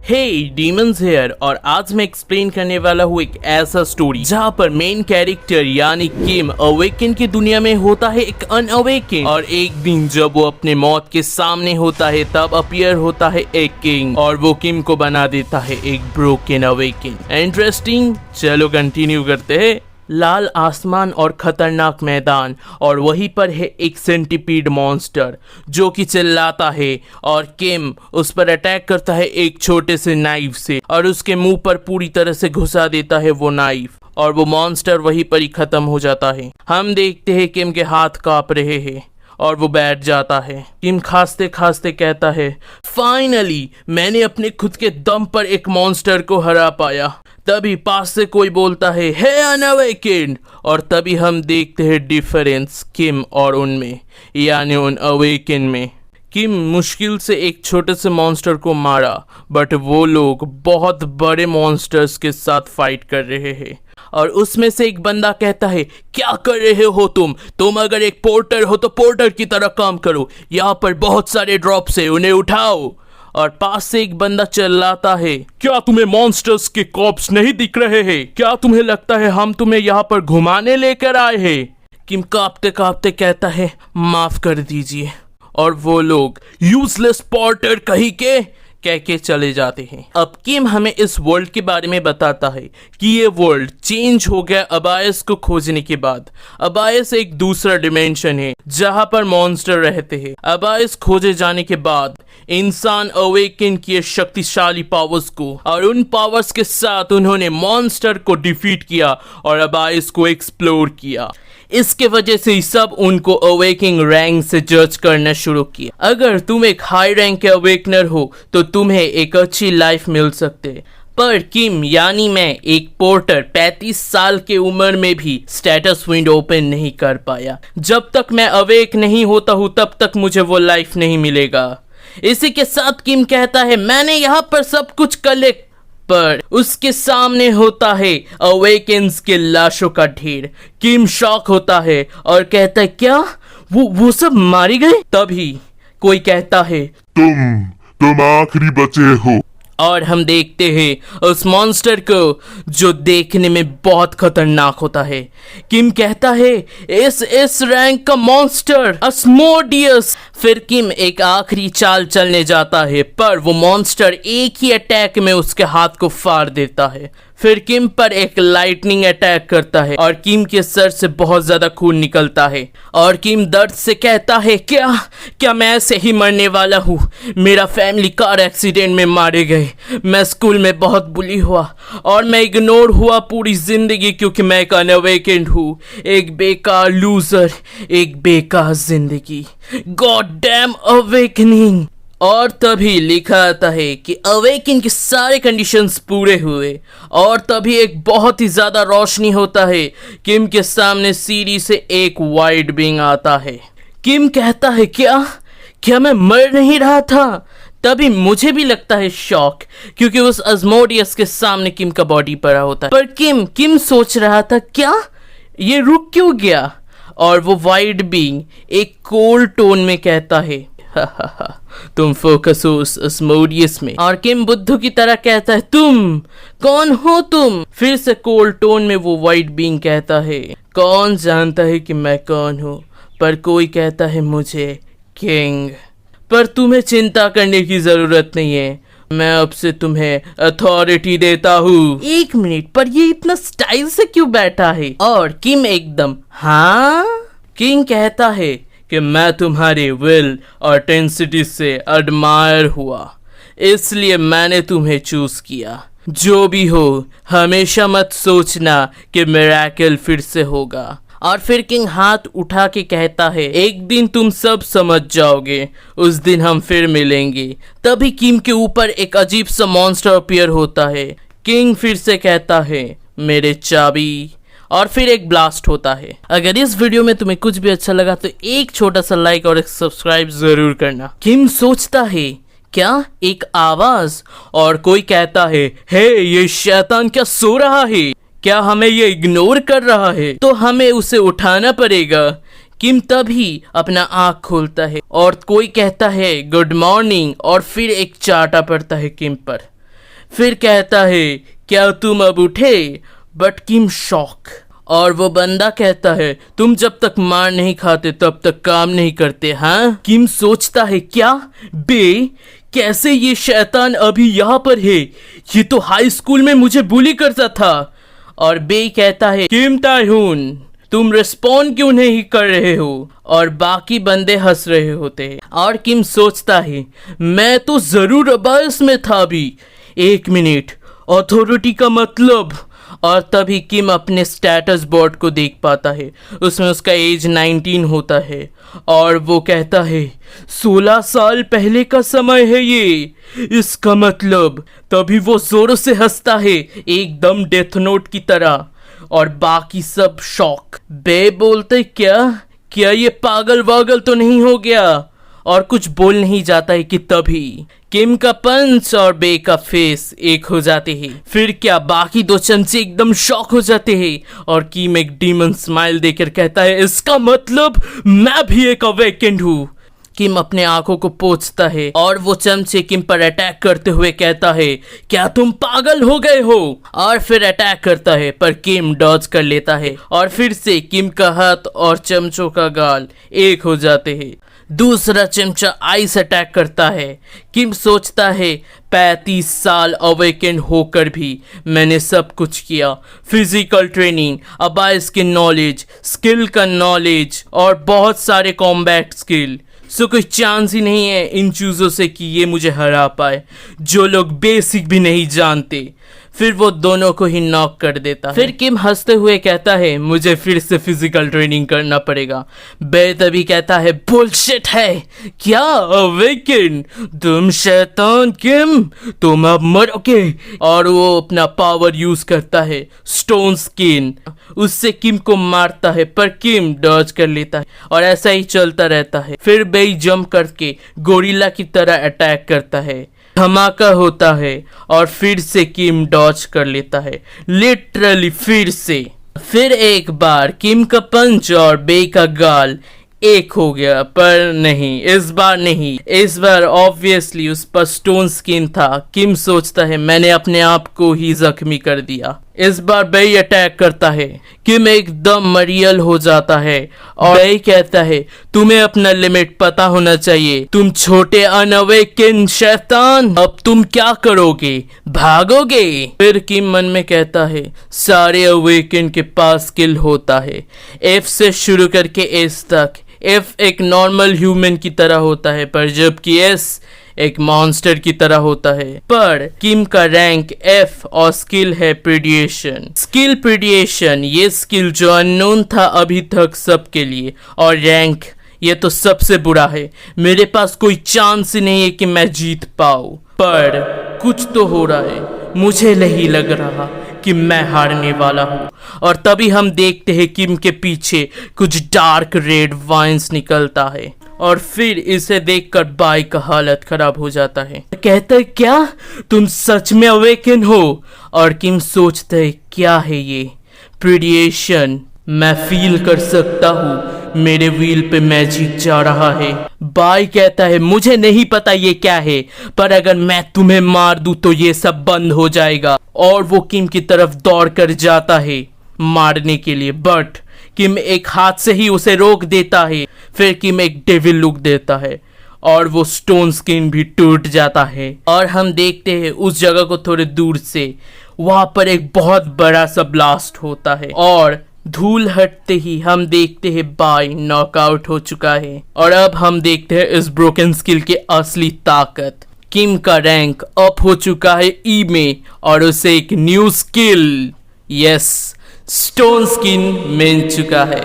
हे demons hair और आज मैं एक्सप्लेन करने वाला हूँ एक ऐसा स्टोरी जहाँ पर मेन कैरेक्टर यानी किम अवेकन की दुनिया में होता है एक अनअवेकन और एक दिन जब वो अपने मौत के सामने होता है तब अपीयर होता है एक किंग और वो किम को बना देता है एक ब्रोकन अवेकन। इंटरेस्टिंग, चलो कंटिन्यू करते हैं। लाल आसमान और खतरनाक मैदान और वहीं पर है एक सेंटीपीड मॉन्स्टर जो कि चिल्लाता है और किम उस पर अटैक करता है एक छोटे से नाइफ से और उसके मुंह पर पूरी तरह से घुसा देता है वो नाइफ और वो मॉन्स्टर वहीं पर ही खत्म हो जाता है। हम देखते हैं किम के हाथ कांप रहे हैं और वो बैठ जाता है। किम खांसते खांसते कहता है, फाइनली मैंने अपने खुद के दम पर एक मॉन्स्टर को हरा पाया। तभी पास से कोई बोलता है, हे अनअवेकेंड, और तभी हम देखते हैं डिफरेंस किम और उनमें यानी उन अवेकन में। किम मुश्किल से एक छोटे से मॉन्स्टर को मारा बट वो लोग बहुत बड़े मॉन्स्टर्स के साथ फाइट कर रहे हैं और उसमें से एक बंदा कहता है, क्या कर रहे हो तुम अगर एक पोर्टर हो तो पोर्टर की तरह काम करो, यहाँ पर बहुत सारे ड्रॉप्स है, उन्हें उठाओ। और पास से एक बंदा चिल्लाता है, क्या तुम्हें मॉन्स्टर्स के कॉप्स नहीं दिख रहे हैं? क्या तुम्हें लगता है हम तुम्हें यहाँ पर घुमाने लेकर आए हैं? किम कांपते कांपते कहता है, माफ कर दीजिए। और वो लोग यूजलेस पोर्टर कहीं के कह के चले जाते हैं। अब किम हमें इस वर्ल्ड के बारे में बताता है कि ये वर्ल्ड चेंज हो गया अबायस को खोजने के बाद। अबायस एक दूसरा डिमेंशन है जहां पर मॉन्स्टर रहते हैं। अबायस खोजे जाने के बाद इंसान अवेकन किए शक्तिशाली पावर्स को और उन पावर्स के साथ उन्होंने मॉन्स्टर को डिफीट किया और अबायस को एक्सप्लोर किया। इसके वजह से सब उनको अवेकिंग रैंक से जज करना शुरू किया। अगर तुम एक हाई रैंक के अवेकनर हो तो तुम्हें एक अच्छी लाइफ मिल सकते। पर किम यानी मैं एक पोर्टर 35 साल के उम्र में भी स्टेटस विंडो ओपन नहीं कर पाया। जब तक मैं अवेक नहीं होता हूँ तब तक मुझे वो लाइफ नहीं मिलेगा। इसी के साथ किम कहता है, मैंने यहाँ पर सब कुछ कलेक्ट, पर उसके सामने होता है अवेकन्स के लाशों का ढेर। किम शॉक होता है और कहता है, क्या वो सब मारे गए? तभी कोई कहता है, तुम आखिरी बचे हो। और हम देखते हैं उस मॉन्स्टर को जो देखने में बहुत खतरनाक होता है। किम कहता है, इस रैंक का मॉन्स्टर अस्मोडियस। फिर किम एक आखिरी चाल चलने जाता है पर वो मॉन्स्टर एक ही अटैक में उसके हाथ को फाड़ देता है। फिर किम पर एक लाइटनिंग अटैक करता है और किम के सर से बहुत ज्यादा खून निकलता है और किम दर्द से कहता है, क्या मैं ऐसे ही मरने वाला हूँ? मेरा फैमिली कार एक्सीडेंट में मारे गए, मैं स्कूल में बहुत बुली हुआ और मैं इग्नोर हुआ पूरी जिंदगी क्योंकि मैं एक अनअवेकेंड हूँ। एक बेकार लूजर, एक बेकार जिंदगी। God damn awakening. और तभी लिखा आता है कि अवेकन के सारे कंडीशंस पूरे हुए और तभी एक बहुत ही ज़्यादा रोशनी होता है। किम के सामने सीढ़ी से एक वाइट बीइंग आता है। किम कहता है, क्या मैं मर नहीं रहा था? तभी मुझे भी लगता है शॉक क्योंकि उस अस्मोडियस के सामने किम का बॉडी पड़ा होता है। पर किम सोच रहा था, क्या ये रुक क्यों गया? और वो वाइट बीइंग एक कोल्ड टोन में कहता है, तुम फोकस हो उस अस्मोडियस में। और किम बुद्धू की तरह कहता है, तुम कौन हो तुम? फिर से कोल्ड टोन में वो वाइट बीइंग कहता है, कौन जानता है कि मैं कौन हूँ? पर कोई कहता है मुझे किंग। पर तुम्हें चिंता करने की जरूरत नहीं है, मैं अब से तुम्हें अथॉरिटी देता हूँ। एक मिनट, पर ये इतना स्टाइल से क्यों बैठा है? और किम एकदम, हाँ? किंग कहता है कि मैं तुम्हारी विल और टेंसिटी से एडमायर हुआ, इसलिए मैंने तुम्हें चूज किया। जो भी हो, हमेशा मत सोचना कि मिरेकल फिर से होगा। और फिर किंग हाथ उठा के कहता है, एक दिन तुम सब समझ जाओगे, उस दिन हम फिर मिलेंगे। तभी किम के ऊपर एक अजीब सा मॉन्स्टर अपीयर होता है। किंग फिर से कहता है, मेरे चाबी। और फिर एक ब्लास्ट होता है। अगर इस वीडियो में तुम्हें कुछ भी अच्छा लगा तो एक छोटा सा लाइक और एक सब्सक्राइब जरूर करना। किम सोचता है, क्या एक आवाज? और कोई कहता है, हे ये शैतान क्या सो रहा है? क्या हमें ये इग्नोर कर रहा है? तो हमें उसे उठाना पड़ेगा। किम तभी अपना आँख खोलता है और कोई कहता है गुड मॉर्निंग और फिर एक चाटा पड़ता है किम पर। फिर कहता है क्या तुम अब उठे? But Kim shock. और वो बंदा कहता है तुम जब तक मार नहीं खाते तब तक काम नहीं करते। हाँ, किम सोचता है क्या बे, कैसे ये शैतान अभी यहाँ पर है? ये तो हाई स्कूल में मुझे बुली करता था। और बे कहता है किम तायहून तुम रिस्पॉन्ड क्यों नहीं कर रहे हो? और बाकी बंदे हंस रहे होते हैं। और किम सोचता है मैं तो जरूर बस में था अभी। 1 मिनट, अथॉरिटी का मतलब? और तभी किम अपने स्टेटस बोर्ड को देख पाता है, उसमें उसका एज 19 होता है। और वो कहता है 16 साल पहले का समय है ये, इसका मतलब। तभी वो जोरों से हंसता है एकदम डेथ नोट की तरह। और बाकी सब शॉक। बे बोलते क्या ये पागल वागल तो नहीं हो गया? और कुछ बोल नहीं जाता है कि तभी किम का पंच और बे का फेस एक हो जाते हैं। फिर क्या बाकी 2 चमचे एकदम शॉक हो जाते हैं। और किम एक डीमन स्माइल देकर कहता है इसका मतलब मैं भी एक अवेकेंड हूँ। किम अपने आंखों को पोंछता है और वो चमचे किम पर अटैक करते हुए कहता है क्या तुम पागल हो गए हो? और फिर अटैक करता है पर किम डॉज कर लेता है और फिर से किम का हाथ और चमचों का गाल एक हो जाते हैं। दूसरा चमचा आइस अटैक करता है। किम सोचता है 35 साल अवेकेंड होकर भी मैंने सब कुछ किया। फिजिकल ट्रेनिंग, अबाइस की नॉलेज, स्किल का नॉलेज और बहुत सारे कॉम्बैट स्किल। सो कोई चांस ही नहीं है इन चीज़ों से कि ये मुझे हरा पाए, जो लोग बेसिक भी नहीं जानते। फिर वो दोनों को ही नॉक कर देता है। फिर किम हंसते हुए कहता है मुझे फिर से फिजिकल ट्रेनिंग करना पड़ेगा। बे तभी कहता है बुलशिट है क्या अवेकन? तुम शैतान किम, तुम अब मरोगे। और वो अपना पावर यूज करता है स्टोन स्किन, उससे किम को मारता है पर किम डॉज कर लेता है और ऐसा ही चलता रहता है। फिर बे जंप करके गोरिल्ला की तरह अटैक करता है, धमाका होता है और फिर से किम डॉज कर लेता है, लिटरली फिर से। फिर एक बार किम का पंच और बे का गाल एक हो गया, पर नहीं, इस बार नहीं। इस बार ऑब्वियसली उस पर स्टोन स्किन था। किम सोचता है मैंने अपने आप को ही जख्मी कर दिया। इस बार बे अटैक करता है, किम एकदम मरियल हो जाता है और बे कहता है तुम्हें अपना लिमिट पता होना चाहिए, तुम छोटे अनअवेकन शैतान, अब तुम क्या करोगे, भागोगे? फिर किम मन में कहता है सारे अवेकन के पास स्किल होता है, एफ से शुरू करके एस तक। एफ एक नॉर्मल ह्यूमन की तरह होता है पर जबकि एस एक मॉन्स्टर की तरह होता है। पर किम का रैंक एफ और स्किल है प्रेडिएशन। स्किल प्रेडिएशन, ये स्किल जो अननोन था अभी तक सबके लिए, और रैंक ये तो सबसे बुरा है। मेरे पास कोई चांस ही नहीं है कि मैं जीत पाऊँ, पर कुछ तो हो रहा है, मुझे नहीं लग रहा कि मैं हारने वाला हूँ। और तभी हम देखते हैं किम के पीछे कुछ डार्क रेड वाइन्स निकलता है और फिर इसे देखकर बाई का हालत खराब हो जाता है। कहता है क्या तुम सच में अवेकन हो? और किम सोचता है क्या है ये प्रेडिएशन, मैं फील कर सकता हूँ मेरे व्हील पे मैजिक जा रहा है। बाई कहता है मुझे नहीं पता ये क्या है, पर अगर मैं तुम्हें मार दूं तो ये सब बंद हो जाएगा। और वो किम की तरफ दौड़ कर जाता है मारने के लिए, बट किम एक हाथ से ही उसे रोक देता है। फिर किम एक डेविल लुक देता है और वो स्टोन स्किन भी टूट जाता है। और हम देखते हैं उस जगह को थोड़े दूर से, वहां पर एक बहुत बड़ा सा ब्लास्ट होता है और धूल हटते ही हम देखते हैं बाई नॉकआउट हो चुका है। और अब हम देखते हैं इस ब्रोकन स्किल के असली ताकत। किम का रैंक अप हो चुका है ई में और उसे एक new skill, yes, stone skin मिल चुका है।